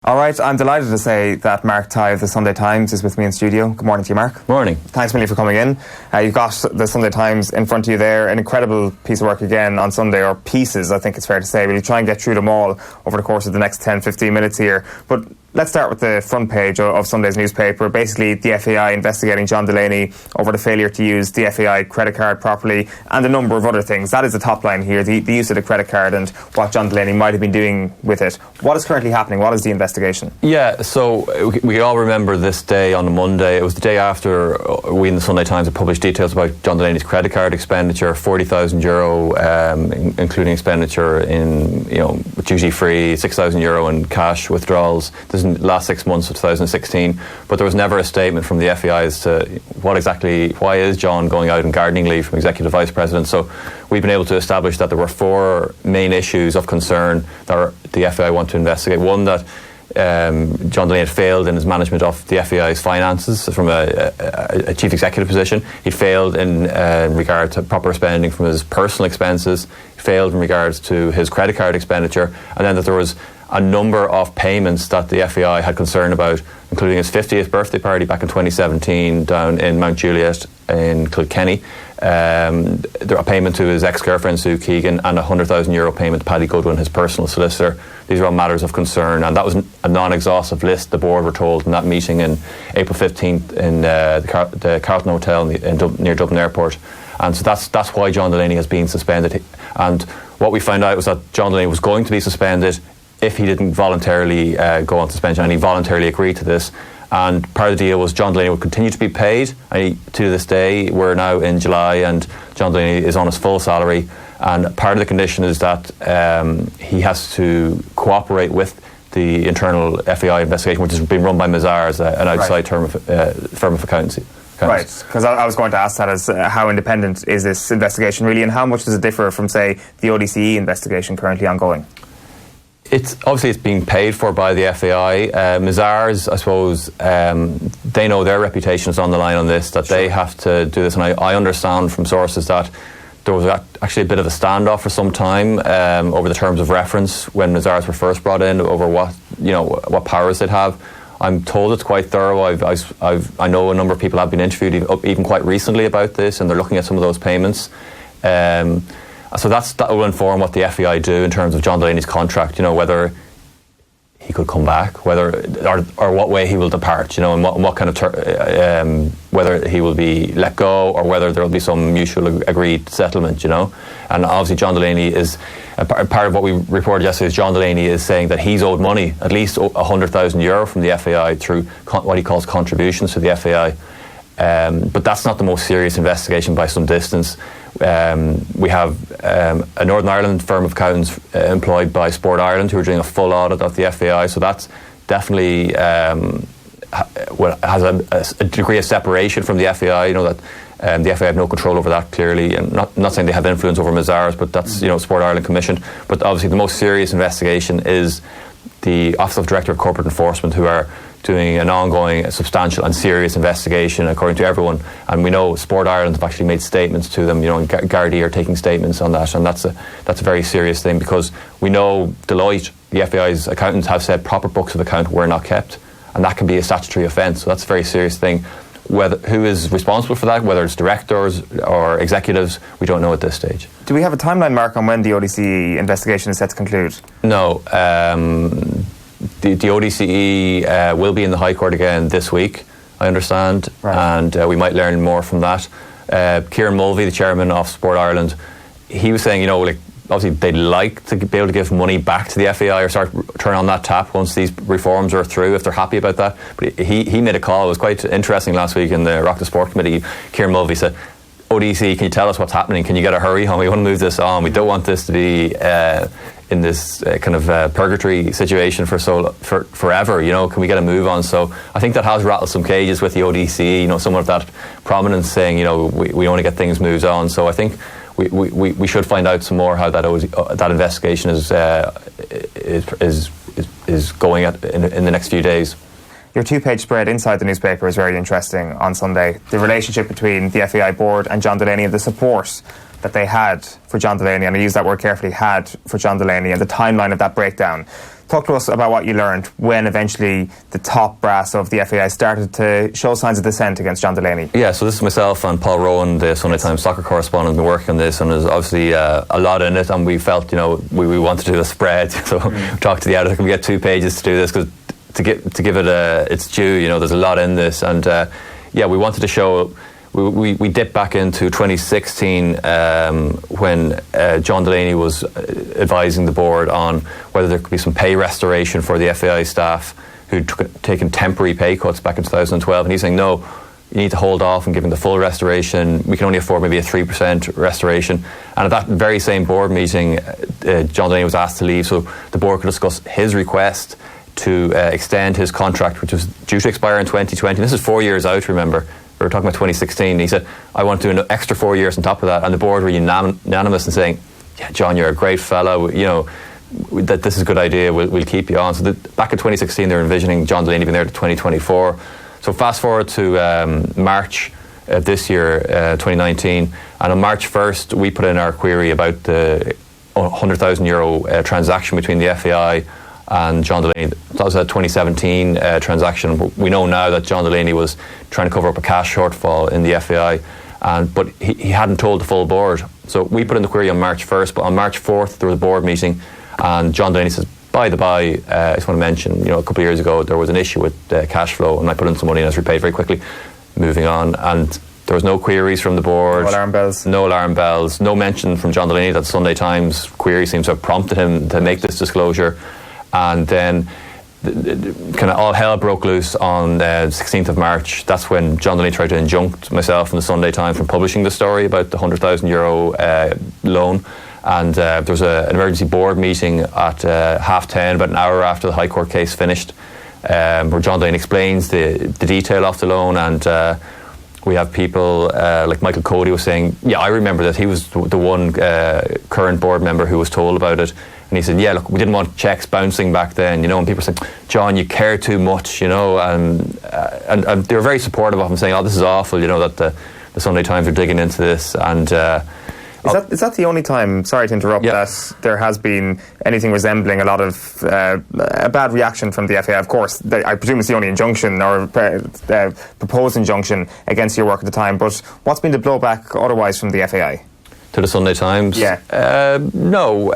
All right, I'm delighted to say that Mark Tighe of the Sunday Times is with me in studio. Good morning to you, Mark. Morning. Thanks, Millie, for coming in. You've got the Sunday Times in front of you there. An incredible piece of work again on Sunday, or pieces, I think it's fair to say. We'll try and get through them all over the course of the next 10-15 minutes here. But let's start with the front page of Sunday's newspaper. Basically, the FAI investigating John Delaney over the failure to use the FAI credit card properly and a number of other things. That is the top line here, the use of the credit card and what John Delaney might have been doing with it. What is currently happening? What is the investigation? Yeah, so we all remember this day on the Monday. It was the day after we in the Sunday Times had published details about John Delaney's credit card expenditure, €40,000, including expenditure in, duty-free, €6,000 in cash withdrawals. This is in the last 6 months of 2016. But there was never a statement from the FAI as to why is John going out on gardening leave from Executive Vice President. So we've been able to establish that there were 4 main issues of concern that the FAI want to investigate. One, that John Delaney had failed in his management of the FAI's finances from a chief executive position. He failed in regard to proper spending from his personal expenses. He failed in regards to his credit card expenditure, and then that there was a number of payments that the FAI had concern about, including his 50th birthday party back in 2017 down in Mount Juliet in Kilkenny, a payment to his ex-girlfriend Sue Keegan, and a €100,000 payment to Paddy Goodwin, his personal solicitor. These are all matters of concern, and that was a non-exhaustive list, the board were told in that meeting in April 15th in the Carlton Hotel near Dublin Airport. And so that's why John Delaney has been suspended. And what we found out was that John Delaney was going to be suspended if he didn't voluntarily go on suspension, and he voluntarily agreed to this. And part of the deal was John Delaney would continue to be paid. And to this day, we're now in July, and John Delaney is on his full salary. And part of the condition is that he has to cooperate with the internal FAI investigation, which has been run by Mazars, an outside firm of accountancy. Right, because I was going to ask that as how independent is this investigation really, and how much does it differ from, say, the ODCE investigation currently ongoing? It's being paid for by the FAI. Mazars, I suppose, they know their reputation is on the line on this, that they have to do this. And I understand from sources that there was actually a bit of a standoff for some time over the terms of reference when Mazars were first brought in, over what powers they'd have. I'm told it's quite thorough. I know a number of people have been interviewed even quite recently about this, and they're looking at some of those payments. So that will inform what the FAI do in terms of John Delaney's contract, whether he could come back, or what way he will depart, and what kind of whether he will be let go, or whether there will be some mutual agreed settlement, And obviously John Delaney is, part of what we reported yesterday is John Delaney is saying that he's owed money, at least €100,000 from the FAI through what he calls contributions to the FAI. But that's not the most serious investigation by some distance. We have a Northern Ireland firm of accountants employed by Sport Ireland who are doing a full audit of the FAI, so that's definitely has a degree of separation from the FAI. That the FAI have no control over that, clearly, and not saying they have influence over Mazars, but that's Sport Ireland commissioned. But obviously the most serious investigation is the Office of Director of Corporate Enforcement, who are doing an ongoing, substantial and serious investigation, according to everyone. And we know Sport Ireland have actually made statements to them, and Gardaí are taking statements on that, and that's a very serious thing, because we know Deloitte, the FAI's accountants, have said proper books of account were not kept, and that can be a statutory offence, so that's a very serious thing. Who is responsible for that, whether it's directors or executives, we don't know at this stage. Do we have a timeline, Mark, on when the ODCE investigation is set to conclude? No. The ODCE will be in the High Court again this week, I understand, right. And we might learn more from that. Kieran Mulvey, the chairman of Sport Ireland, he was saying, obviously they'd like to be able to give money back to the FAI or turn on that tap once these reforms are through, if they're happy about that. But he made a call. It was quite interesting last week in the Rock the Sport Committee. Kieran Mulvey said, ODCE, can you tell us what's happening? Can you get a hurry on? We want to move this on. We don't want this to be in this kind of purgatory situation for forever. Can we get a move on? So I think that has rattled some cages with the ODCE. Some of that prominence saying, we want to get things moved on. So I think we should find out some more how that investigation is going in the next few days. Your 2-page spread inside the newspaper is very interesting on Sunday. The relationship between the FAI board and John Delaney, and the support that they had for John Delaney, and I use that word carefully, had for John Delaney, and the timeline of that breakdown. Talk to us about what you learned when eventually the top brass of the FAI started to show signs of dissent against John Delaney. Yeah, so this is myself and Paul Rowan, the Sunday Times soccer correspondent, been working on this, and there's obviously a lot in it, and we felt, we wanted to do a spread, so we talked to the editor, can we get 2 pages to do this, because to give it its due, there's a lot in this, and we wanted to show. We dipped back into 2016 when John Delaney was advising the board on whether there could be some pay restoration for the FAI staff who'd taken temporary pay cuts back in 2012, and he's saying no, you need to hold off on giving the full restoration. We can only afford maybe a 3% restoration. And at that very same board meeting, John Delaney was asked to leave so the board could discuss his request to extend his contract, which was due to expire in 2020. This is 4 years out, remember. We were talking about 2016. He said, I want to do an extra 4 years on top of that. And the board were unanimous in saying, yeah, John, you're a great fellow. That this is a good idea. We'll keep you on. So back in 2016, they were envisioning John Delaney being there to 2024. So fast forward to March of this year, 2019. And on March 1st, we put in our query about the €100,000 transaction between the FAI and John Delaney. That was a 2017 transaction. We know now that John Delaney was trying to cover up a cash shortfall in the FAI, but he hadn't told the full board. So we put in the query on March 1st, but on March 4th there was a board meeting, and John Delaney says, by the by, I just want to mention, a couple of years ago there was an issue with cash flow, and I put in some money and I was repaid very quickly. Moving on, and there was no queries from the board. No alarm bells. No alarm bells. No mention from John Delaney that the Sunday Times query seems to have prompted him to make this disclosure. And then kind of all hell broke loose on the 16th of March. That's when John Delaney tried to injunct myself and the Sunday Times from publishing the story about the €100,000 loan. And there was an emergency board meeting at 10:30, about an hour after the High Court case finished, where John Delaney explains the detail of the loan. And we have people like Michael Cody was saying, yeah, I remember that he was the one current board member who was told about it. And he said, yeah, look, we didn't want checks bouncing back then, and people said, John, you care too much, and they were very supportive of him, saying, oh, this is awful, that the Sunday Times are digging into this. And is that the only time, sorry to interrupt, that there has been anything resembling a lot of a bad reaction from the FAI? Of course, I presume it's the only injunction or proposed injunction against your work at the time, but what's been the blowback otherwise from the FAI? To the Sunday Times? Yeah. No,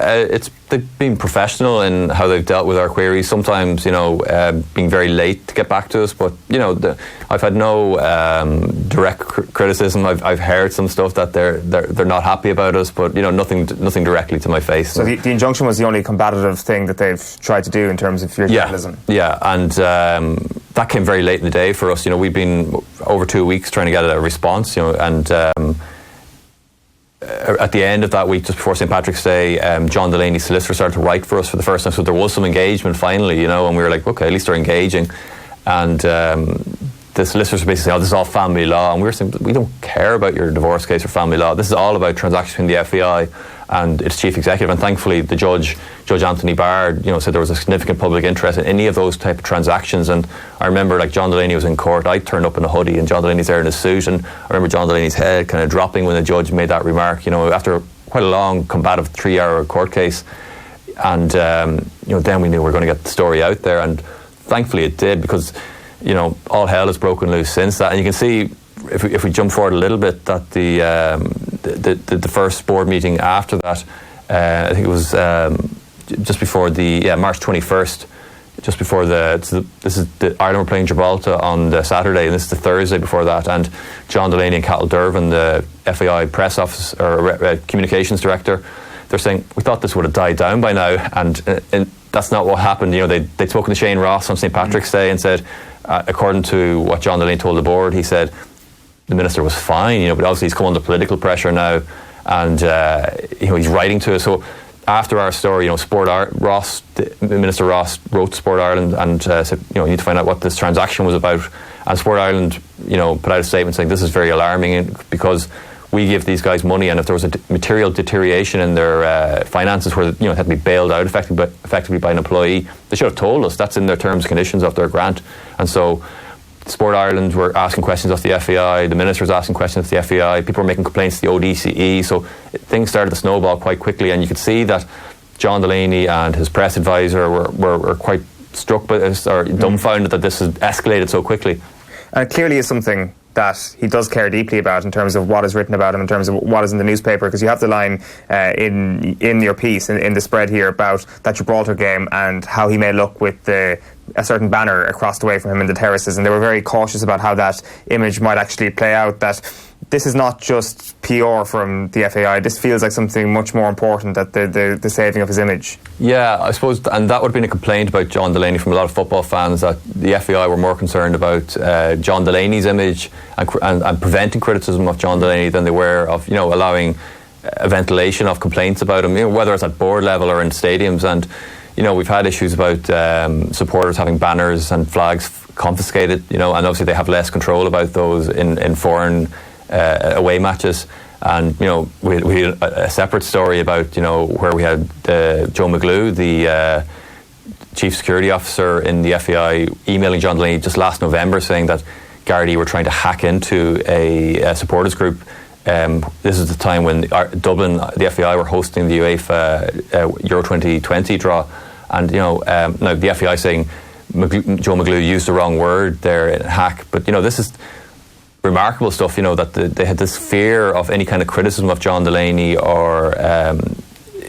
they've been professional in how they've dealt with our queries. Sometimes, being very late to get back to us. But, I've had no direct criticism. I've heard some stuff that they're not happy about us, but, nothing directly to my face. So the injunction was the only combative thing that they've tried to do in terms of your journalism? Yeah, and that came very late in the day for us. We've been over 2 weeks trying to get a response, and at the end of that week, just before St. Patrick's Day, John Delaney's solicitor started to write for us for the first time. So there was some engagement finally, and we were like, okay, at least they're engaging. And the solicitors were basically saying, oh, this is all family law. And we were saying, we don't care about your divorce case or family law. This is all about transactions between the FAI and its chief executive. And thankfully, the Judge Anthony Bard, said there was a significant public interest in any of those type of transactions. And I remember, like, John Delaney was in court. I turned up in a hoodie, and John Delaney's there in a suit. And I remember John Delaney's head kind of dropping when the judge made that remark. After quite a long, combative 3-hour court case. And then we knew we were going to get the story out there. And thankfully, it did, because all hell has broken loose since that. And you can see, if we jump forward a little bit, that the first board meeting after that, I think it was just before March 21st, just before this is the Ireland were playing Gibraltar on the Saturday, and this is the Thursday before that. And John Delaney and Cathal Dervin, the FAI press office or communications director, they're saying, we thought this would have died down by now, and that's not what happened. They'd spoken to Shane Ross on St. Patrick's Day and said, according to what John Delaney told the board, he said the minister was fine, but obviously he's come under political pressure now, and he's writing to us. So after our story, Minister Ross wrote to Sport Ireland and said, you need to find out what this transaction was about. And Sport Ireland, put out a statement saying this is very alarming because we give these guys money, and if there was a material deterioration in their finances where it had to be bailed out effectively by an employee, they should have told us. That's in their terms and conditions of their grant. And so Sport Ireland were asking questions of the FAI, the minister was asking questions of the FAI, people were making complaints to the ODCE, so things started to snowball quite quickly, and you could see that John Delaney and his press advisor were quite struck by this, or dumbfounded that this has escalated so quickly. And it clearly is something that he does care deeply about in terms of what is written about him, in terms of what is in the newspaper, because you have the line in your piece, in the spread here, about that Gibraltar game and how he may look with a certain banner across the way from him in the terraces, and they were very cautious about how that image might actually play out, that this is not just PR from the FAI. This feels like something much more important, that the saving of his image. Yeah, I suppose, and that would have been a complaint about John Delaney from a lot of football fans, that the FAI were more concerned about John Delaney's image and preventing criticism of John Delaney than they were of, allowing a ventilation of complaints about him, whether it's at board level or in stadiums. And we've had issues about supporters having banners and flags confiscated, and obviously they have less control about those in foreign away matches. And we had a separate story about where we had Joe McGlew, the chief security officer in the FAI, emailing John Delaney just last November saying that Gardaí were trying to hack into a supporters group. This is the time when Dublin, the FAI, were hosting the UEFA Euro 2020 draw, and now the FAI saying Joe McGlew used the wrong word there, hack. But this is remarkable stuff, that they had this fear of any kind of criticism of John Delaney or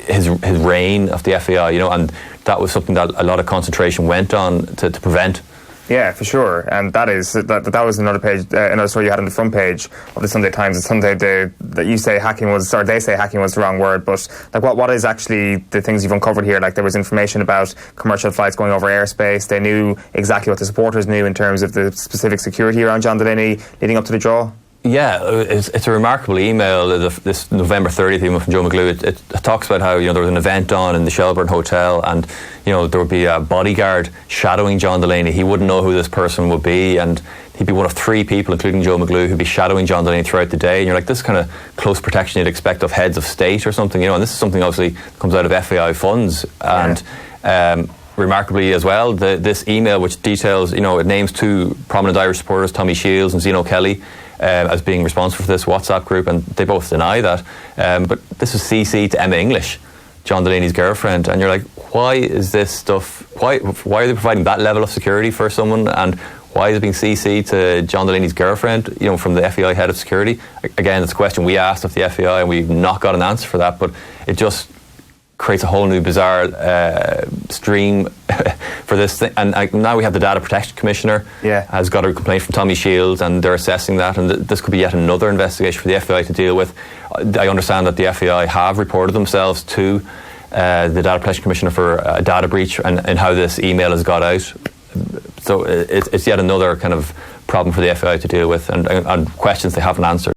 his reign of the FAI, and that was something that a lot of concentration went on to prevent. Yeah, for sure, and that was another page, another story you had on the front page of the Sunday Times. It's Sunday that you say hacking was, or they say hacking was the wrong word, but like what is actually the things you've uncovered here? Like there was information about commercial flights going over airspace. They knew exactly what the supporters knew in terms of the specific security around John Delaney leading up to the draw. Yeah, it's a remarkable email, this November 30th email from Joe McGlew. It talks about how there was an event on in the Shelbourne Hotel, and there would be a bodyguard shadowing John Delaney. He wouldn't know who this person would be, and he'd be one of 3 people, including Joe McGlew, who'd be shadowing John Delaney throughout the day. And you're like, this kind of close protection you'd expect of heads of state or something, and this is something obviously comes out of FAI funds. And remarkably as well, this email, which details, it names 2 prominent Irish supporters, Tommy Shields and Zeno Kelly, as being responsible for this WhatsApp group, and they both deny that. But this was CC to Emma English, John Delaney's girlfriend, and you're like, why is this stuff? Why are they providing that level of security for someone, and why is it being CC to John Delaney's girlfriend? From the FAI head of security. Again, it's a question we asked of the FAI, and we've not got an answer for that. But it just creates a whole new bizarre stream for this thing. And now we have the Data Protection Commissioner has got a complaint from Tommy Shields, and they're assessing that, and this could be yet another investigation for the FAI to deal with. I understand that the FAI have reported themselves to the Data Protection Commissioner for a data breach and how this email has got out. So it's yet another kind of problem for the FAI to deal with, and questions they haven't answered.